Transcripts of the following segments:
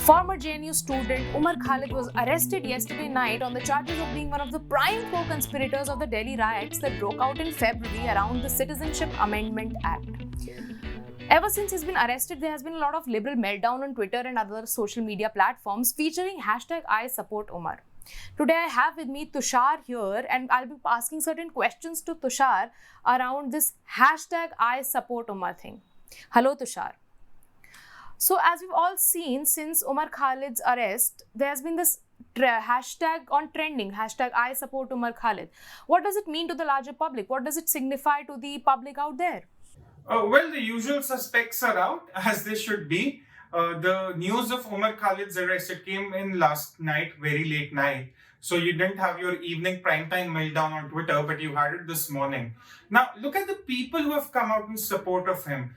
Former JNU student Umar Khalid was arrested yesterday night on the charges of being one of the prime co-conspirators of the Delhi riots that broke out in February around the Citizenship Amendment Act. Ever since he's been arrested, there has been a lot of liberal meltdown on Twitter and other social media platforms featuring hashtag I support Umar. Today I have with me Tushar here, and I'll be asking certain questions to Tushar around this hashtag I support Umar thing. Hello Tushar. So as we've all seen, since Umar Khalid's arrest, there has been this hashtag on trending, hashtag I support Umar Khalid. What does it mean to the larger public? What does it signify to the public out there? Well, the usual suspects are out, as they should be. The news of Umar Khalid's arrest, it came in last night, very late night. So you didn't have your evening primetime meltdown on Twitter, but you had it this morning. Now, look at the people who have come out in support of him.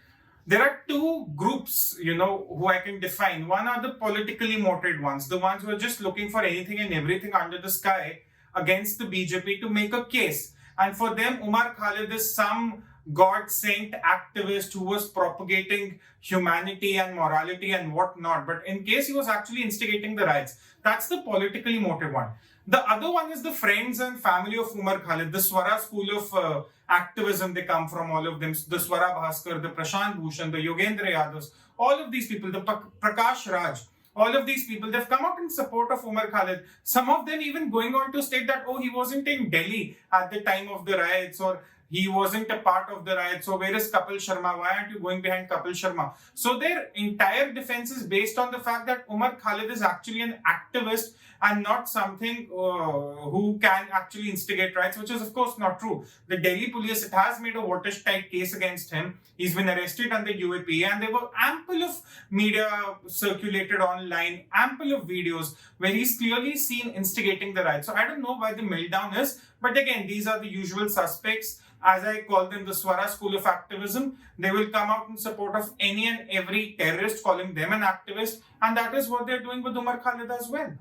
There are two groups, who I can define. One are the politically motivated ones, the ones who are just looking for anything and everything under the sky against the BJP to make a case. And for them, Umar Khalid is some God-sent activist who was propagating humanity and morality and whatnot. But in case he was actually instigating the riots, that's the politically motivated one. The other one is the friends and family of Umar Khalid, the Swara school of activism they come from, all of them, the Swara Bhaskar, the Prashant Bhushan, the Yogendra Yadavs, all of these people, the Prakash Raj, all of these people, they've come out in support of Umar Khalid. Some of them even going on to state that, he wasn't in Delhi at the time of the riots, or he wasn't a part of the riots. So where is Kapil Sharma? Why aren't you going behind Kapil Sharma? So their entire defense is based on the fact that Umar Khalid is actually an activist and not something who can actually instigate riots, which is of course not true. The Delhi police, it has made a watertight case against him. He's been arrested under UAPA, and there were ample of media circulated online, ample of videos where he's clearly seen instigating the riots. So I don't know why the meltdown is, but again, these are the usual suspects. As I call them, the Swara school of activism. They will come out in support of any and every terrorist, calling them an activist, and that is what they're doing with Umar Khalid as well.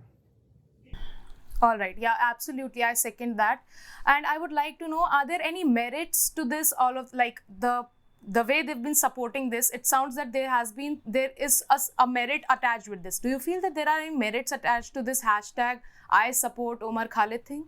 All right. Yeah, absolutely. I second that. And I would like to know, are there any merits to this? All of the way they've been supporting this, it sounds that there is a merit attached with this. Do you feel that there are any merits attached to this hashtag I support Umar Khalid thing?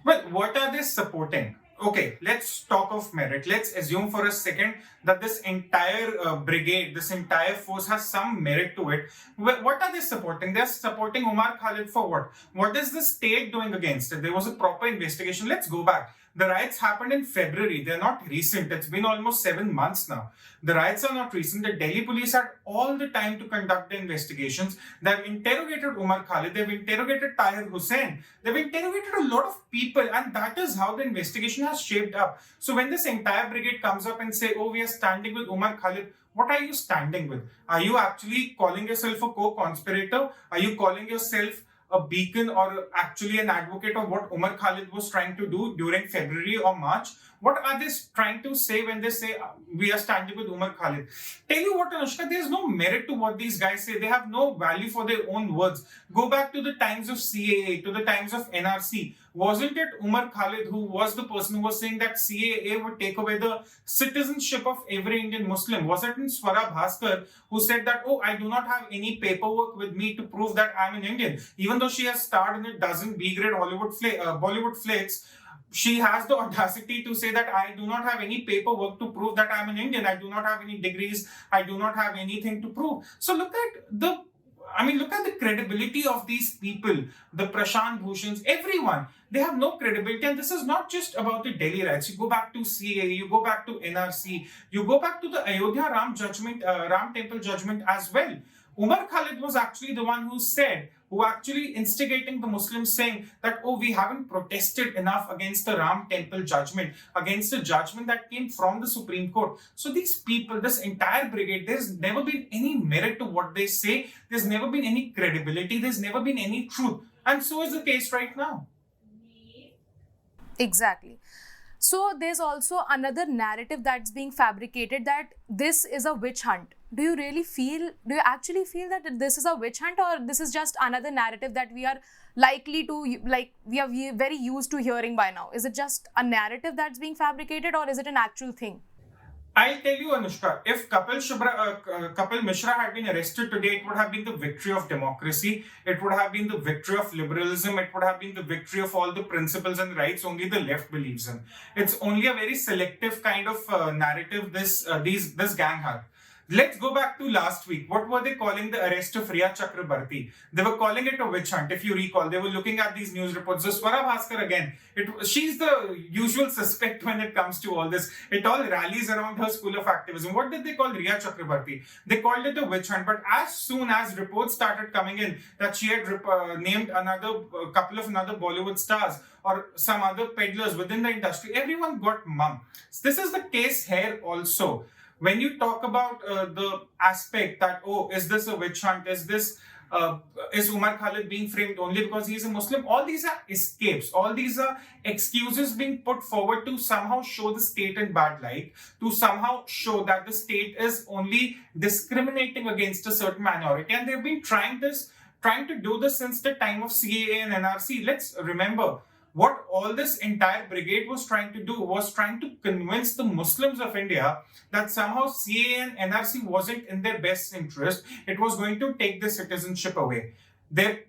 Well, what are they supporting? Okay, let's talk of merit. Let's assume for a second that this entire brigade, this entire force has some merit to it. What are they supporting? They're supporting Umar Khalid for what? What is the state doing against it? There was a proper investigation. Let's go back. The riots happened in February. They're not recent. It's been almost 7 months now. The riots are not recent. The Delhi police had all the time to conduct the investigations. They've interrogated Umar Khalid. They've interrogated Tahir Hussain. They've interrogated a lot of people, and that is how the investigation has shaped up. So when this entire brigade comes up and say, we are standing with Umar Khalid, what are you standing with? Are you actually calling yourself a co-conspirator? Are you calling yourself a beacon or actually an advocate of what Umar Khalid was trying to do during February or March? What are they trying to say when they say we are standing with Umar Khalid? Tell you what, Anushka, there's no merit to what these guys say. They have no value for their own words. Go back to the times of CAA, to the times of NRC. Wasn't it Umar Khalid who was the person who was saying that CAA would take away the citizenship of every Indian Muslim? Was it in Swara Bhaskar who said that, I do not have any paperwork with me to prove that I'm an Indian? Even though she has starred in a dozen B-grade Bollywood flicks, she has the audacity to say that I do not have any paperwork to prove that I'm an Indian. I do not have any degrees. I do not have anything to prove. So look at the credibility of these people, the Prashant Bhushans, everyone. They have no credibility, and this is not just about the Delhi riots. You go back to CAA, you go back to NRC, you go back to the Ayodhya Ram Temple judgment as well. Umar Khalid was actually the one who actually instigating the Muslims, saying that, we haven't protested enough against the Ram Temple judgment, against the judgment that came from the Supreme Court. So these people, this entire brigade, there's never been any merit to what they say. There's never been any credibility. There's never been any truth. And so is the case right now. Exactly. So there's also another narrative that's being fabricated that this is a witch hunt. Do you actually feel that this is a witch hunt, or this is just another narrative that we are likely to, we are very used to hearing by now? Is it just a narrative that's being fabricated, or is it an actual thing? I'll tell you, Anushka, if Kapil Mishra had been arrested today, it would have been the victory of democracy. It would have been the victory of liberalism. It would have been the victory of all the principles and rights only the left believes in. It's only a very selective kind of narrative this gang had. Let's go back to last week. What were they calling the arrest of Riya Chakrabarti? They were calling it a witch hunt. If you recall, they were looking at these news reports. So Swara Bhaskar again, she's the usual suspect when it comes to all this. It all rallies around her school of activism. What did they call Riya Chakrabarti? They called it a witch hunt. But as soon as reports started coming in that she had named a couple of another Bollywood stars or some other peddlers within the industry, everyone got mum. So this is the case here also. When you talk about the aspect that, oh, is this a witch hunt? Is Umar Khalid being framed only because he is a Muslim? All these are escapes. All these are excuses being put forward to somehow show the state in bad light, to somehow show that the state is only discriminating against a certain minority. And they've been trying to do this since the time of CAA and NRC. Let's remember, what all this entire brigade was trying to do was trying to convince the Muslims of India that somehow CAA and NRC wasn't in their best interest. It was going to take their citizenship away. Their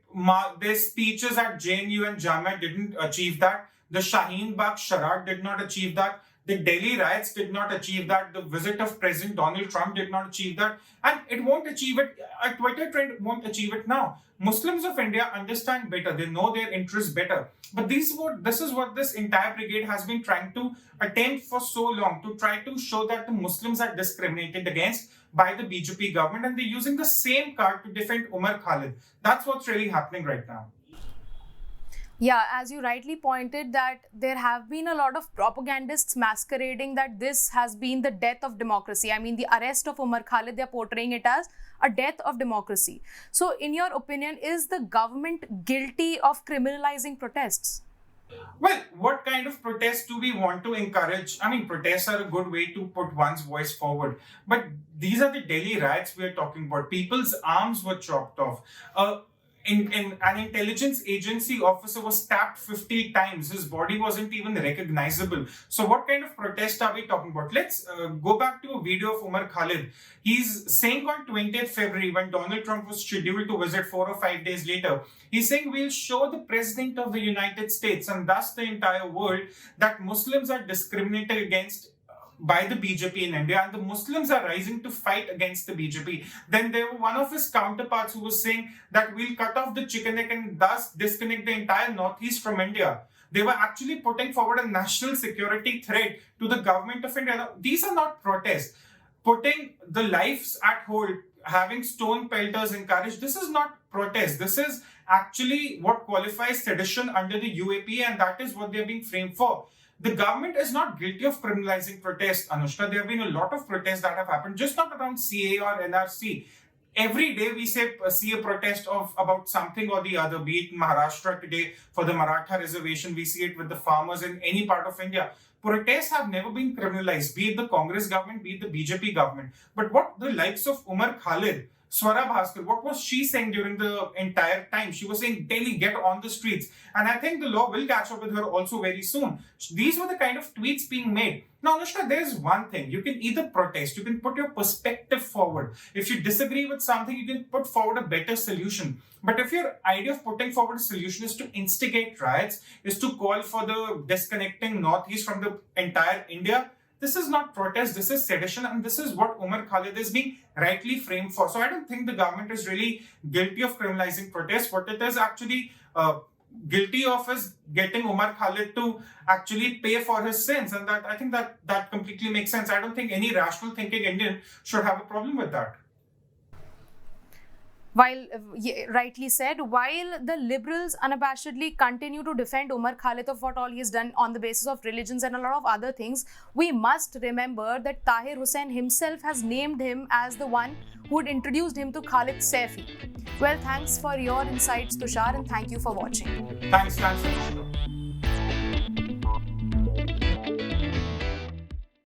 speeches at JNU and Jamia didn't achieve that. The Shaheen Bagh Charade did not achieve that. The Delhi riots did not achieve that. The visit of President Donald Trump did not achieve that. And it won't achieve it. A Twitter trend won't achieve it now. Muslims of India understand better. They know their interests better. But this is what this entire brigade has been trying to attempt for so long, to try to show that the Muslims are discriminated against by the BJP government, and they're using the same card to defend Umar Khalid. That's what's really happening right now. Yeah, as you rightly pointed that there have been a lot of propagandists masquerading that this has been the death of democracy. I mean, the arrest of Umar Khalid, they're portraying it as a death of democracy. So in your opinion, is the government guilty of criminalizing protests? Well, what kind of protests do we want to encourage? I mean, protests are a good way to put one's voice forward. But these are the Delhi riots we are talking about. People's arms were chopped off. An intelligence agency officer was stabbed 50 times. His body wasn't even recognizable. So what kind of protest are we talking about? Let's go back to a video of Umar Khalid. He's saying on 20th February, when Donald Trump was scheduled to visit 4 or 5 days later, he's saying we'll show the President of the United States and thus the entire world that Muslims are discriminated against by the BJP in India, and the Muslims are rising to fight against the BJP. Then there were one of his counterparts who was saying that we'll cut off the chicken neck and thus disconnect the entire Northeast from India. They were actually putting forward a national security threat to the government of India. Now, these are not protests. Putting the lives at hold, having stone pelters encouraged, this is not protest. This is actually what qualifies sedition under the UAPA, and that is what they're being framed for. The government is not guilty of criminalizing protests, Anushka. There have been a lot of protests that have happened, just not around CA or NRC. Every day we see a protest about something or the other, be it in Maharashtra today for the Maratha reservation, we see it with the farmers in any part of India. Protests have never been criminalized, be it the Congress government, be it the BJP government. But what the likes of Umar Khalid, Swara Bhaskar, what was she saying during the entire time? She was saying, Delhi, get on the streets. And I think the law will catch up with her also very soon. These were the kind of tweets being made. Now, Anushka, there's one thing. You can either protest, you can put your perspective forward. If you disagree with something, you can put forward a better solution. But if your idea of putting forward a solution is to instigate riots, is to call for the disconnecting Northeast from the entire India, this is not protest, this is sedition, and this is what Umar Khalid is being rightly framed for. So I don't think the government is really guilty of criminalizing protests. What it is actually guilty of is getting Umar Khalid to actually pay for his sins, and that I think that completely makes sense. I don't think any rational thinking Indian should have a problem with that. While rightly said, while the liberals unabashedly continue to defend Umar Khalid of what all he has done on the basis of religions and a lot of other things, we must remember that Tahir Hussain himself has named him as the one who had introduced him to Khalid Saifi. Well, thanks for your insights, Tushar, and thank you for watching. Thanks.